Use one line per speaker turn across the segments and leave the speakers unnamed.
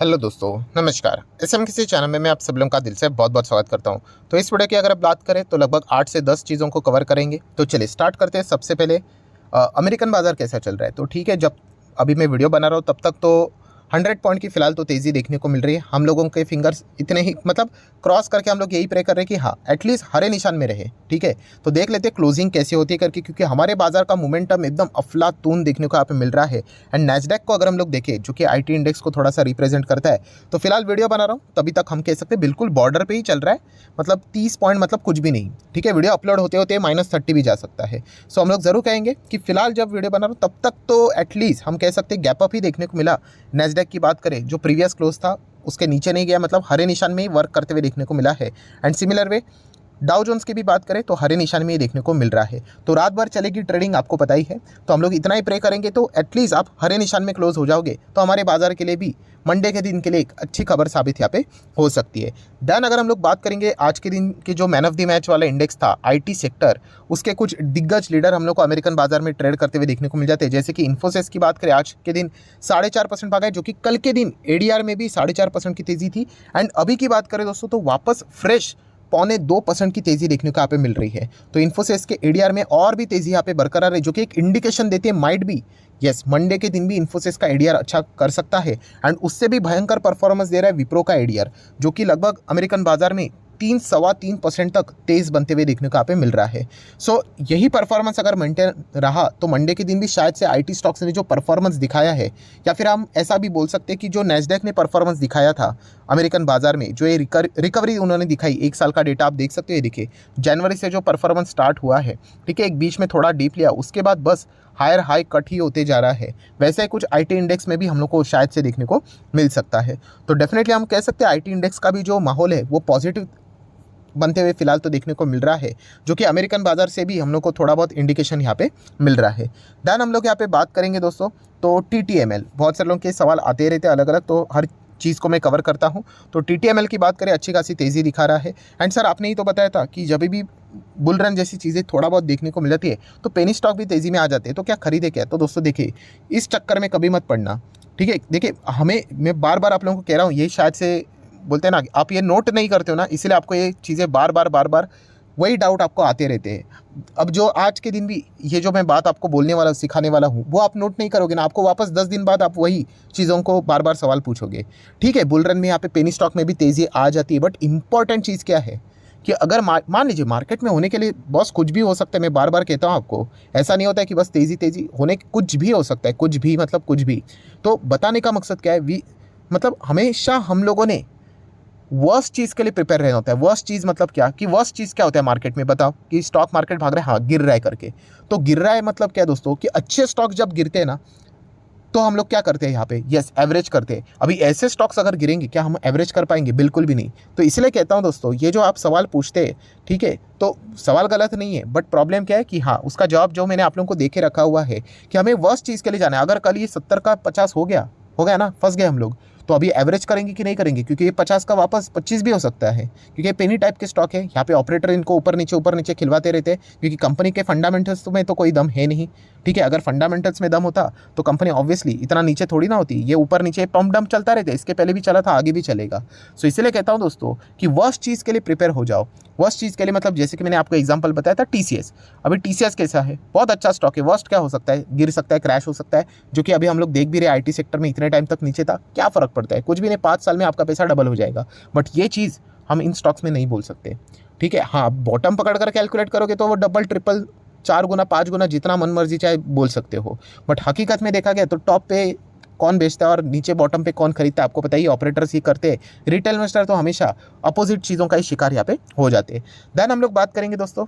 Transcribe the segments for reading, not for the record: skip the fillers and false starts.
Hello दोस्तों, नमस्कार। SM किसी चैनल में मैं आप सब लोगों का दिल से बहुत बहुत स्वागत करता हूं। तो इस वीडियो की अगर आप बात करें तो लगभग 8 से 10 चीज़ों को कवर करेंगे। तो चलिए स्टार्ट करते हैं। सबसे पहले अमेरिकन बाज़ार कैसा चल रहा है। तो ठीक है, जब अभी मैं वीडियो बना रहा हूँ तब तक तो 100 पॉइंट की फिलहाल तो तेज़ी देखने को मिल रही है। हम लोगों के फिंगर्स इतने ही मतलब क्रॉस करके हम लोग यही प्रे कर रहे हैं कि हाँ एटलीस्ट हरे निशान में रहे। ठीक है, तो देख लेते हैं क्लोजिंग कैसी होती है करके, क्योंकि हमारे बाजार का मोमेंटम एकदम अफलातून देखने को यहाँ पे मिल रहा है। एंड नैस्डैक को अगर हम लोग देखें, जो कि आईटी इंडेक्स को थोड़ा सा रिप्रेजेंट करता है, तो फिलहाल वीडियो बना रहा हूँ तभी तक हम कह सकते हैं बिल्कुल बॉर्डर पे ही चल रहा है। मतलब 30 पॉइंट मतलब कुछ भी नहीं। ठीक है, वीडियो अपलोड होते होते -30 भी जा सकता है। सो हम लोग जरूर कहेंगे कि फिलहाल जब वीडियो बना रहा हूँ तब तक तो एटलीस्ट हम कह सकते हैं गैप अप ही देखने को मिला। नैस्डैक की बात करें, जो प्रीवियस क्लोज था उसके नीचे नहीं गया, मतलब हरे निशान में ही वर्क करते हुए देखने को मिला है। And similar way Dow Jones की भी बात करें तो हरे निशान में ही देखने को मिल रहा है। तो रात भर चलेगी ट्रेडिंग, आपको पता ही है। तो हम लोग इतना ही प्रे करेंगे तो एटलीस्ट आप हरे निशान में क्लोज हो जाओगे तो हमारे बाजार के लिए भी मंडे के दिन के लिए एक अच्छी खबर साबित यहाँ पे हो सकती है। देन अगर हम लोग बात करेंगे आज के दिन के जो मैन ऑफ द मैच वाला इंडेक्स था आईटी सेक्टर, उसके कुछ दिग्गज लीडर हम लोग को अमेरिकन बाजार में ट्रेड करते हुए देखने को मिल जाते हैं। जैसे कि इन्फोसिस की बात करें, आज के दिन 4.5% भागा है, जो कि कल के दिन एडीआर में भी 4.5% की तेजी थी। एंड अभी की बात करें दोस्तों तो वापस फ्रेश 0.25% की तेजी देखने को यहाँ पे मिल रही है। तो इन्फोसिस के एडीआर में और भी तेजी यहाँ पे बरकरार है, जो कि एक इंडिकेशन देती है माइट भी यस मंडे के दिन भी इन्फोसिस का एडीआर अच्छा कर सकता है। एंड उससे भी भयंकर परफॉर्मेंस दे रहा है विप्रो का एडीआर, जो कि लगभग अमेरिकन बाजार में 3-3.25% तक तेज बनते हुए देखने को यहाँ पे मिल रहा है। सो यही परफॉर्मेंस अगर मेंटेन रहा तो मंडे के दिन भी शायद से आईटी स्टॉक्स ने जो परफॉर्मेंस दिखाया है, या फिर हम ऐसा भी बोल सकते हैं कि जो नैस्डैक ने परफॉर्मेंस दिखाया था अमेरिकन बाजार में, जो ये रिकवरी उन्होंने दिखाई, 1 साल का डेटा आप देख सकते हो। देखिए जनवरी से जो परफॉर्मेंस स्टार्ट हुआ है, ठीक है, एक बीच में थोड़ा डीप लिया, उसके बाद बस हायर हाई कट ही होते जा रहा है। वैसे ही कुछ आईटी इंडेक्स में भी हम लोग को शायद से देखने को मिल सकता है। तो डेफिनेटली हम कह सकते हैं आईटी इंडेक्स का भी जो माहौल है वो पॉजिटिव बनते हुए फिलहाल तो देखने को मिल रहा है, जो कि अमेरिकन बाजार से भी हम लोग को थोड़ा बहुत इंडिकेशन यहाँ पे मिल रहा है। दैन हम लोग यहाँ पे बात करेंगे दोस्तों तो टीटीएमएल, बहुत सारे लोगों के सवाल आते रहते हैं अलग अलग, तो हर चीज़ को मैं कवर करता हूँ। तो टीटीएमएल की बात करें, अच्छी खासी तेज़ी दिखा रहा है। एंड सर आपने ही तो बताया था कि जब भी बुल रन जैसी चीज़ें थोड़ा बहुत देखने को मिल जाती है तो पेनी स्टॉक भी तेज़ी में आ जाते हैं, तो क्या खरीदे क्या। तो दोस्तों देखिए, इस चक्कर में कभी मत पड़ना। ठीक है, देखिए हमें, मैं बार बार आप लोगों को कह रहा हूँ, ये शायद से बोलते हैं ना, आप ये नोट नहीं करते हो ना, इसलिए आपको ये चीज़ें बार बार वही डाउट आपको आते रहते हैं। अब जो आज के दिन भी ये जो मैं बात आपको बोलने वाला सिखाने वाला हूँ वो आप नोट नहीं करोगे ना, आपको वापस 10 दिन बाद आप वही चीज़ों को बार बार सवाल पूछोगे। ठीक है, बुल रन में यहाँ पे पेनी स्टॉक में भी तेज़ी आ जाती है, बट इंपॉर्टेंट चीज़ क्या है कि अगर मान लीजिए मार्केट में होने के लिए बॉस कुछ भी हो सकता है। मैं बार बार कहता हूँ आपको, ऐसा नहीं होता है कि बस तेज़ी होने, कुछ भी हो सकता है, कुछ भी मतलब कुछ भी। तो बताने का मकसद क्या है, मतलब हमेशा हम लोगों ने वर्स्ट चीज़ के लिए प्रिपेयर रहना होता है। वर्स्ट चीज़ मतलब क्या, कि वर्स्ट चीज़ क्या होता है मार्केट में, बताओ कि स्टॉक मार्केट भाग रहा है, हाँ गिर रहा है करके। तो गिर रहा है मतलब क्या दोस्तों, कि अच्छे स्टॉक जब गिरते हैं ना तो हम लोग क्या करते हैं यहाँ पे, यस एवरेज करते हैं। अभी ऐसे स्टॉक्स अगर गिरेंगे क्या हम एवरेज कर पाएंगे, बिल्कुल भी नहीं। तो इसलिए कहता हूँ दोस्तों, ये जो आप सवाल पूछते हैं, ठीक है, तो सवाल गलत नहीं है, बट प्रॉब्लम क्या है कि हाँ उसका जवाब जो मैंने आप लोगों को देके रखा हुआ है कि हमें वर्स्ट चीज़ के लिए जाना है। अगर कल ये 70 का 50 हो गया ना, फंस गए हम लोग, तो अभी एवरेज करेंगे कि नहीं करेंगे, क्योंकि ये 50 का वापस 25 भी हो सकता है, क्योंकि ये पेनी टाइप के स्टॉक है। यहाँ पे ऑपरेटर इनको ऊपर नीचे खिलवाते रहते हैं, क्योंकि कंपनी के फंडामेंटल्स में तो कोई दम है नहीं। ठीक है, अगर फंडामेंटल्स में दम होता तो कंपनी ऑब्वियसली इतना नीचे थोड़ी ना होती। ये ऊपर नीचे पंप डंप चलता रहता है, इसके पहले भी चला था, आगे भी चलेगा। सो इसलिए कहता हूँ दोस्तों कि वर्स्ट चीज़ के लिए प्रिपेयर हो जाओ। वर्स्ट चीज़ के लिए मतलब जैसे कि मैंने आपको एग्जांपल बताया था टीसीएस। अभी टीसीएस कैसा है, बहुत अच्छा स्टॉक है। वर्स्ट क्या हो सकता है, गिर सकता है, क्रैश हो सकता है, जो कि अभी हम लोग देख भी रहे। आईटी सेक्टर में इतने टाइम तक नीचे था, क्या फ़र्क पड़ता है, कुछ भी नहीं, 5 साल में आपका पैसा डबल हो जाएगा। बट ये चीज़ हम इन स्टॉक्स में नहीं बोल सकते। ठीक है, हाँ बॉटम पकड़ कर कैलकुलेट करोगे तो वो डबल ट्रिपल 4 गुना 5 गुना जितना मन मर्जी चाहे बोल सकते हो, बट हकीकत में देखा गया तो टॉप पे कौन बेचता है और नीचे बॉटम पे कौन खरीदता है, आपको पता ही, ऑपरेटर्स ही करते हैं। रिटेल इन्वेस्टर तो हमेशा अपोजिट चीज़ों का ही शिकार यहाँ पे हो जाते हैं। देन हम लोग बात करेंगे दोस्तों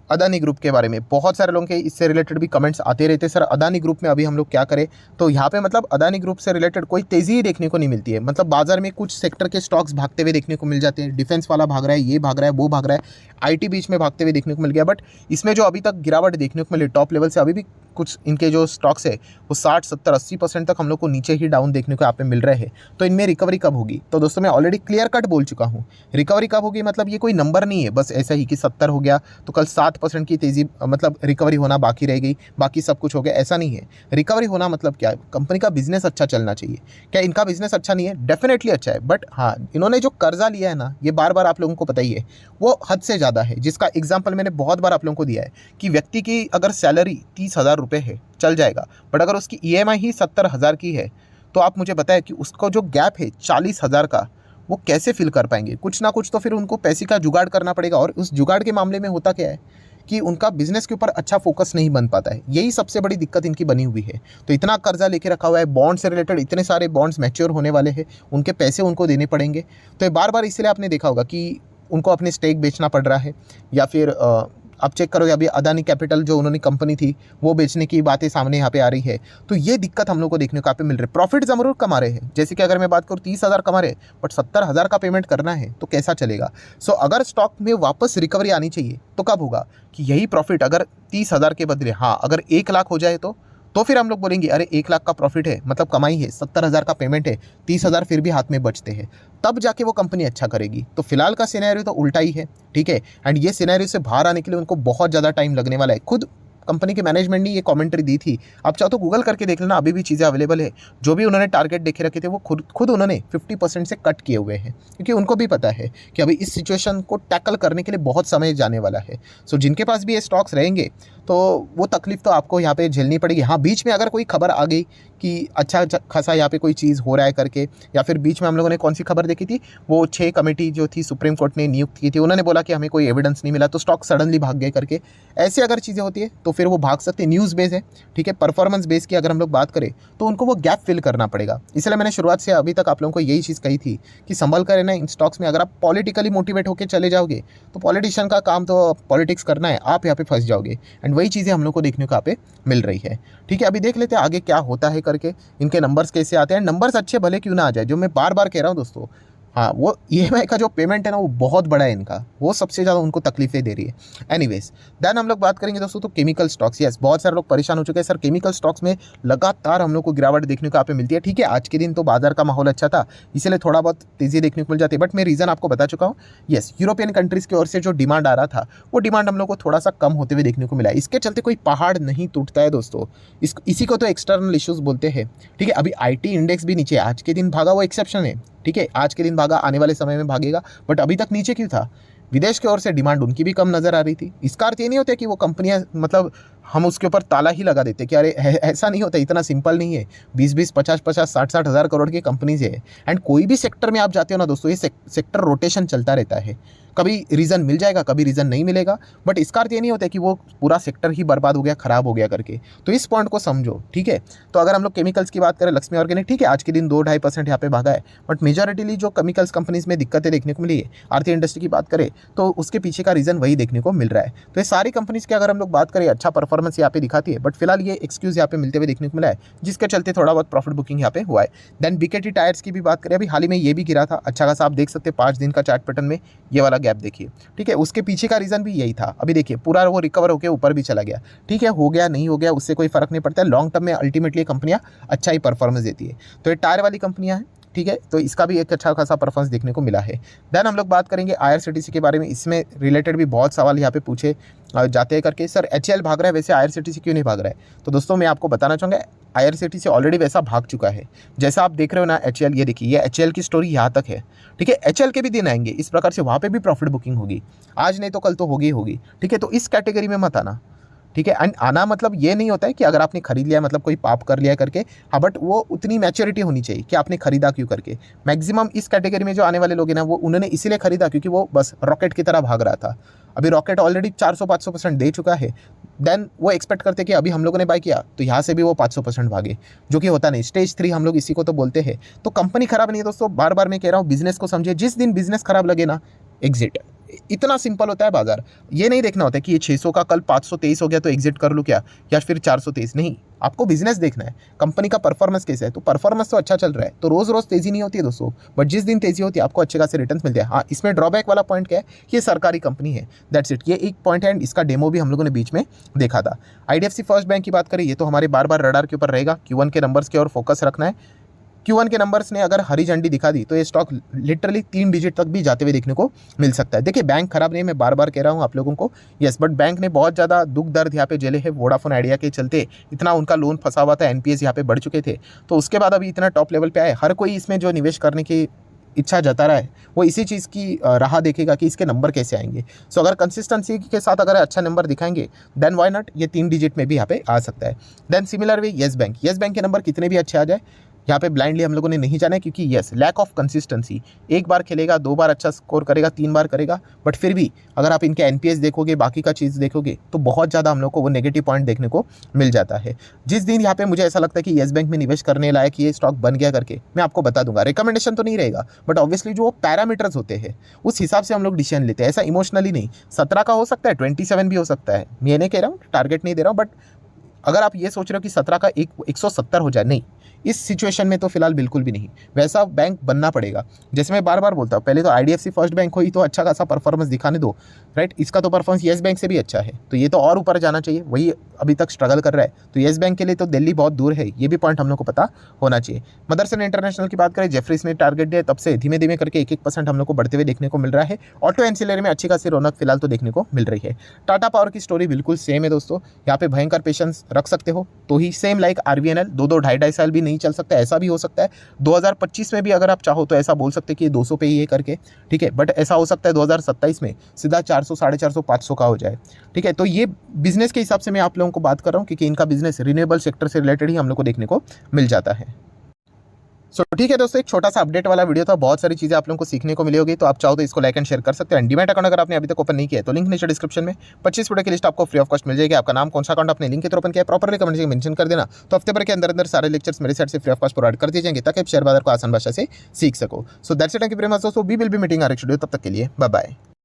अदानी ग्रुप के बारे में। बहुत सारे लोगों के इससे रिलेटेड भी कमेंट्स आते रहते हैं, सर अदानी ग्रुप में अभी हम लोग क्या करें। तो यहाँ पे मतलब अदानी ग्रुप से रिलेटेड कोई तेज़ी ही देखने को नहीं मिलती है। मतलब बाजार में कुछ सेक्टर के स्टॉक्स भागते हुए देखने को मिल जाते हैं, डिफेंस वाला भाग रहा है, ये भाग रहा है, वो भाग रहा है, आईटी बीच में भागते हुए देखने को मिल गया। बट इसमें जो अभी तक गिरावट देखने को मिली टॉप लेवल से, अभी भी कुछ इनके जो स्टॉक्स है वो 60, 70, 80% तक हम लोग को नीचे ही डाउन देखने को यहाँ पे मिल रहे हैं। तो इनमें रिकवरी कब होगी, तो दोस्तों मैं ऑलरेडी क्लियर कट बोल चुका हूँ। रिकवरी कब होगी मतलब ये कोई नंबर नहीं है बस ऐसा ही कि 70 हो गया तो कल 7 7% की तेज़ी मतलब रिकवरी होना बाकी रह गई, बाकी सब कुछ हो गया, ऐसा नहीं है। रिकवरी होना मतलब क्या है, कंपनी का बिजनेस अच्छा चलना चाहिए। क्या इनका बिजनेस अच्छा नहीं है? डेफिनेटली अच्छा है, बट हाँ, इन्होंने जो कर्जा लिया है ना, ये बार बार आप लोगों को पता ही है, वो हद से ज़्यादा है। जिसका एग्जाम्पल मैंने बहुत बार आप लोगों को दिया है कि व्यक्ति की अगर सैलरी 30,000 रुपये है, चल जाएगा, बट अगर उसकी EMI ही 70,000 की है, तो आप मुझे बताएं कि उसका जो गैप है 40,000 का, वो कैसे फिल कर पाएंगे? कुछ ना कुछ तो फिर उनको पैसे का जुगाड़ करना पड़ेगा। और उस जुगाड़ के मामले में होता क्या है कि उनका बिजनेस के ऊपर अच्छा फोकस नहीं बन पाता है। यही सबसे बड़ी दिक्कत इनकी बनी हुई है। तो इतना कर्जा लेके रखा हुआ है, बॉन्ड से रिलेटेड इतने सारे बॉन्ड्स मैच्योर होने वाले हैं, उनके पैसे उनको देने पड़ेंगे। तो ये बार बार इसलिए आपने देखा होगा कि उनको अपने स्टेक बेचना पड़ रहा है, या फिर आप चेक करोगे अभी अदानी कैपिटल जो उन्होंने कंपनी थी, वो बेचने की बातें सामने यहाँ पे आ रही है। तो ये दिक्कत हम लोग को देखने को यहाँ पे मिल रही है। प्रॉफिट जरूर कमा रहे हैं, जैसे कि अगर मैं बात करूँ 30,000 कमा रहे, बट 70,000 का पेमेंट करना है तो कैसा चलेगा? सो अगर स्टॉक में वापस रिकवरी आनी चाहिए तो कब होगा कि यही प्रॉफिट अगर 30,000 के बदले, हाँ, अगर 1 लाख हो जाए तो फिर हम लोग बोलेंगे अरे 1 लाख का प्रॉफिट है, मतलब कमाई है, 70,000 का पेमेंट है, 30,000 फिर भी हाथ में बचते हैं, तब जाके वो कंपनी अच्छा करेगी। तो फिलहाल का सिनेरियो तो उल्टा ही है, ठीक है। एंड ये सिनेरियो से बाहर आने के लिए उनको बहुत ज़्यादा टाइम लगने वाला है। खुद कंपनी के मैनेजमेंट ने ये कमेंट्री दी थी, आप चाहो तो गूगल करके देख लेना, अभी भी चीज़ें अवेलेबल है। जो भी उन्होंने टारगेट देखे रखे थे वो खुद उन्होंने 50% से कट किए हुए हैं, क्योंकि उनको भी पता है कि अभी इस सिचुएशन को टैकल करने के लिए बहुत समय जाने वाला है। सो जिनके पास भी ये स्टॉक्स रहेंगे तो वो तकलीफ तो आपको यहाँ पे झेलनी पड़ेगी। हाँ, बीच में अगर कोई खबर आ गई कि अच्छा खासा यहाँ पे कोई चीज़ हो रहा है करके, या फिर बीच में हम लोगों ने कौन सी खबर देखी थी, वो 6 कमेटी जो थी सुप्रीम कोर्ट ने नियुक्त की थी, उन्होंने बोला कि हमें कोई एविडेंस नहीं मिला तो स्टॉक सडनली भाग गए करके, ऐसे अगर चीज़ें होती है तो फिर वो भाग सकते हैं। न्यूज़ बेस है, ठीक है। परफॉर्मेंस बेस की अगर हम लोग बात करें तो उनको वो गैप फिल करना पड़ेगा। इसलिए मैंने शुरुआत से अभी तक आप लोगों को यही चीज़ कही थी कि संभल कर ना इन स्टॉक्स में। अगर आप पॉलिटिकली मोटिवेट होकर चले जाओगे तो पॉलिटिशियन का काम तो पॉलिटिक्स करना है, आप यहाँ पे फंस जाओगे। एंड वही चीज़ें हम लोग को देखने को यहाँ पे मिल रही है, ठीक है। अभी देख लेते हैं आगे क्या होता है करके, इनके नंबर्स कैसे आते हैं। नंबर्स अच्छे भले क्यों ना आ जाए, जो मैं बार बार कह रहा हूँ दोस्तों, हाँ, वो EMI का जो पेमेंट है ना, वो बहुत बड़ा है इनका, वो सबसे ज़्यादा उनको तकलीफें दे रही है। एनीवेज, देन हम लोग बात करेंगे दोस्तों तो केमिकल स्टॉक्स। यस, बहुत सारे लोग परेशान हो चुके हैं सर, केमिकल स्टॉक्स में लगातार हम लोग को गिरावट देखने को यहाँ पे मिलती है। ठीक है, आज के दिन तो बाजार का माहौल अच्छा था, इसलिए थोड़ा बहुत तेज़ी देखने को मिल जाती है, बट मैं रीज़न आपको बता चुका हूँ। यस, यूरोपियन कंट्रीज़ की ओर से जो डिमांड आ रहा था, वो डिमांड हम लोग को थोड़ा सा कम होते हुए देखने को मिला है। इसके चलते कोई पहाड़ नहीं टूटता है दोस्तों, इसी को तो एक्सटर्नल इश्यूज़ बोलते हैं, ठीक है। अभी IT इंडेक्स भी नीचे आज के दिन भागा, वो एक्सेप्शन है, ठीक है। आज के दिन भागा, आने वाले समय में भागेगा, बट अभी तक नीचे क्यों था? विदेश की ओर से डिमांड उनकी भी कम नजर आ रही थी। इसका अर्थ ये नहीं होता कि वो कंपनियां, मतलब हम उसके ऊपर ताला ही लगा देते कि अरे ऐसा नहीं होता, इतना सिंपल नहीं है। 20-20, 50-50, 60-60 हज़ार करोड़ की कंपनीज है। एंड कोई भी सेक्टर में आप जाते हो ना दोस्तों, ये सेक्टर रोटेशन चलता रहता है। कभी रीज़न मिल जाएगा, कभी रीज़न नहीं मिलेगा, बट इसका अर्थ ये नहीं होता कि वो पूरा सेक्टर ही बर्बाद हो गया, खराब हो गया करके। तो इस पॉइंट को समझो, ठीक है। तो अगर हम लोग केमिकल्स की बात करें, लक्ष्मी ऑर्गेनिक, ठीक है, आज के दिन 2-2.5% यहाँ पे भागा है, बट मेजॉरिटीली जो केमिकल्स कंपनीज में दिक्कतें देखने को मिली है, आरती इंडस्ट्री की बात करें तो उसके पीछे का रीज़न वही देखने को मिल रहा है। तो ये सारी कंपनीज की अगर हम लोग बात करें, अच्छा परफॉर्मेंस यहाँ पे दिखाती है, बट फिलहाल ये एक्सक्यूज यहाँ पे मिलते हुए देखने को मिला है, जिसके चलते थोड़ा बहुत प्रॉफिट बुकिंग यहाँ पे हुआ है। देन BKT टायर्स की भी बात करें, अभी हाल ही में ये भी गिरा था अच्छा खासा, आप देख सकते हैं 5 दिन का चार्ट पैटर्न में ये वाला गैप देखिए, ठीक है। उसके पीछे का रीज़न भी यही था। अभी देखिए पूरा वो रिकवर होकर ऊपर भी चला गया, ठीक है। हो गया नहीं हो गया उससे कोई फर्क नहीं पड़ता है, लॉन्ग टर्म में अल्टीमेटली कंपनियां अच्छा ही परफॉर्मेंस देती है। तो ये टायर वाली कंपनियां हैं, ठीक है, तो इसका भी एक अच्छा खासा परफॉर्मेंस देखने को मिला है। देन हम लोग बात करेंगे IRCTC के बारे में, इसमें रिलेटेड भी बहुत सवाल यहाँ पे पूछे जाते हैं करके, सर HAL भाग रहा है, वैसे IRCTC क्यों नहीं भाग रहा है? तो दोस्तों मैं आपको बताना चाहूँगा, IRCTC ऑलरेडी वैसा भाग चुका है जैसा आप देख रहे हो ना HAL। ये देखिए, ये HAL की स्टोरी यहाँ तक है, ठीक है। HAL के भी दिन आएंगे इस प्रकार से, वहाँ पे भी प्रॉफिट बुकिंग होगी, आज नहीं तो कल तो होगी, ठीक है। तो इस कैटेगरी में मत आना, ठीक है। एंड आना मतलब ये नहीं होता है कि अगर आपने खरीद लिया मतलब कोई पाप कर लिया करके, हाँ, बट वो उतनी मैच्योरिटी होनी चाहिए कि आपने खरीदा क्यों करके। मैक्सिमम इस कैटेगरी में जो आने वाले लोग हैं ना, वो उन्होंने इसीलिए खरीदा क्योंकि वो बस रॉकेट की तरह भाग रहा था। अभी रॉकेट ऑलरेडी 400-500% दे चुका है, देन वो एक्सपेक्ट करते कि अभी हम लोगों ने बाय किया तो यहाँ से भी वो 500% भागे, जो कि होता नहीं। स्टेज 3 हम लोग इसी को तो बोलते हैं। तो कंपनी खराब नहीं है दोस्तों, बार बार मैं कह रहा हूँ, बिजनेस को समझिए, जिस दिन बिजनेस खराब लगे ना, एग्जिट। इतना सिंपल होता है बाजार। ये नहीं देखना होता है कि ये 600 का कल 523 हो गया तो एग्जिट कर लूँ क्या, या फिर 423, नहीं। आपको बिजनेस देखना है, कंपनी का परफॉर्मेंस कैसा है। तो परफॉर्मेंस तो अच्छा चल रहा है तो रोज रोज तेजी नहीं होती है दोस्तों, बट जिस दिन तेजी होती है आपको अच्छे खासे रिटर्न्स मिलते हैं। हाँ, इसमें ड्रॉबैक वाला पॉइंट क्या है, ये सरकारी कंपनी है, दैट्स इट। ये एक पॉइंट है, एंड इसका डेमो भी हम लोगों ने बीच में देखा था। IDFC फर्स्ट बैंक की बात करें, ये तो हमारे बार बार रडार के ऊपर रहेगा, Q1 के नंबर्स की ओर फोकस रखना है। Q1 के नंबर्स ने अगर हरी झंडी दिखा दी तो ये स्टॉक लिटरली 3 डिजिट तक भी जाते हुए देखने को मिल सकता है। देखिए बैंक खराब नहीं है, मैं बार बार कह रहा हूँ आप लोगों को, यस, बट बैंक ने बहुत ज़्यादा दुख दर्द यहाँ पे झेले है। वोडाफोन आइडिया के चलते इतना उनका लोन फंसा हुआ था, NPS यहाँ पे बढ़ चुके थे, तो उसके बाद अभी इतना टॉप लेवल पे आए। हर कोई इसमें जो निवेश करने की इच्छा जता रहा है वो इसी चीज़ की राह देखेगा कि इसके नंबर कैसे आएंगे। सो अगर कंसिस्टेंसी के साथ अगर अच्छा नंबर दिखाएंगे देन व्हाई नॉट, ये 3 डिजिट में भी यहाँ पे आ सकता है। Then similar way Yes Bank के नंबर कितने भी अच्छे आ जाए यहाँ पे ब्लाइंडली हम लोगों ने नहीं जाना है, क्योंकि यस लैक ऑफ कंसिस्टेंसी, एक बार खेलेगा, 2 बार अच्छा स्कोर करेगा, 3 बार करेगा, बट फिर भी अगर आप इनके NPS देखोगे, बाकी का चीज़ देखोगे तो बहुत ज़्यादा हम लोग को वो नेगेटिव पॉइंट देखने को मिल जाता है। जिस दिन यहाँ पे मुझे ऐसा लगता है कि येस बैंक में निवेश करने लायक ये स्टॉक बन गया करके मैं आपको बता दूंगा। रिकमेंडेशन तो नहीं रहेगा, बट ऑब्वियसली जो पैरामीटर्स होते हैं उस हिसाब से हम लोग डिसीजन लेते हैं, ऐसा इमोशनली नहीं। 17 का हो सकता है, 27 भी हो सकता है, मैं नहीं कह रहा हूँ, टारगेट नहीं दे रहा हूँ, बट अगर आप ये सोच रहे हो कि 17 का 170 हो जाए, नहीं, इस सिचुएशन में तो फिलहाल बिल्कुल भी नहीं। वैसा बैंक बनना पड़ेगा। जैसे मैं बार बार बोलता हूँ, पहले तो IDFC फर्स्ट बैंक हो ही तो अच्छा खासा परफॉर्मेंस दिखाने दो, राइट। इसका तो परफॉर्मेंस येस बैंक से भी अच्छा है, तो ये तो और ऊपर जाना चाहिए, वही अभी तक स्ट्रगल कर रहा है। तो येस बैंक के लिए तो दिल्ली बहुत दूर है, ये भी पॉइंट हम लोग को पता होना चाहिए। मदरसन इंटरनेशनल की बात करें, जेफरीज ने टारगेट दिया, तब से धीमे धीमे करके 1-1% हम लोग को बढ़ते हुए देखने को मिल रहा है। ऑटो एंसिलरी में अच्छी खासी रौनक फिलहाल तो देखने को मिल रही है। टाटा पावर की स्टोरी बिल्कुल सेम है दोस्तों, यहाँ पे भयंकर पेशेंस रख सकते हो तो ही सेम लाइक RVNL 2-2, 2.5 साल भी नहीं चल सकता, ऐसा भी हो सकता है। 2025 में भी अगर आप चाहो तो ऐसा बोल सकते कि ये 200 पे ही है करके, ठीक है, बट ऐसा हो सकता है 2027 में सीधा 400, 450, 500 का हो जाए, ठीक है। तो ये बिजनेस के हिसाब से मैं आप लोगों को बात कर रहा हूँ, क्योंकि इनका बिजनेस रिन्यूएबल सेक्टर से रिलेटेड ही हम लोग को देखने को मिल जाता है। सो ठीक है दोस्तों, एक छोटा सा अपडेट वाला वीडियो था, बहुत सारी चीज़ें आप लोगों को सीखने को मिली होगी, तो आप चाहो तो इसको लाइक एंड शेयर कर सकते हैं। डीमैट अकाउंट अगर आपने अभी तक ओपन नहीं किया है तो लिंक नीचे डिस्क्रिप्शन में 25 वीडियो की लिस्ट आपको फ्री ऑफ कॉस्ट मिल जाएगी। आपका नाम, कौन सा अकाउंट आपने लिंक के थ्रू ओपन किया है, प्रॉपरली कमेंट में मेंशन कर देना, तो हफ्ते भर के अंदर अंदर सारे लेक्चर्स मेरे साइड से फ्री ऑफ कॉस्ट प्रोवाइड कर दिए जाएंगे, ताकि आप शेयर बाजार को आसान भाषा से सीख सको। So that's it, thank you very much दोस्तों, we will be meeting our next video, तब तक के लिए बाय बाय।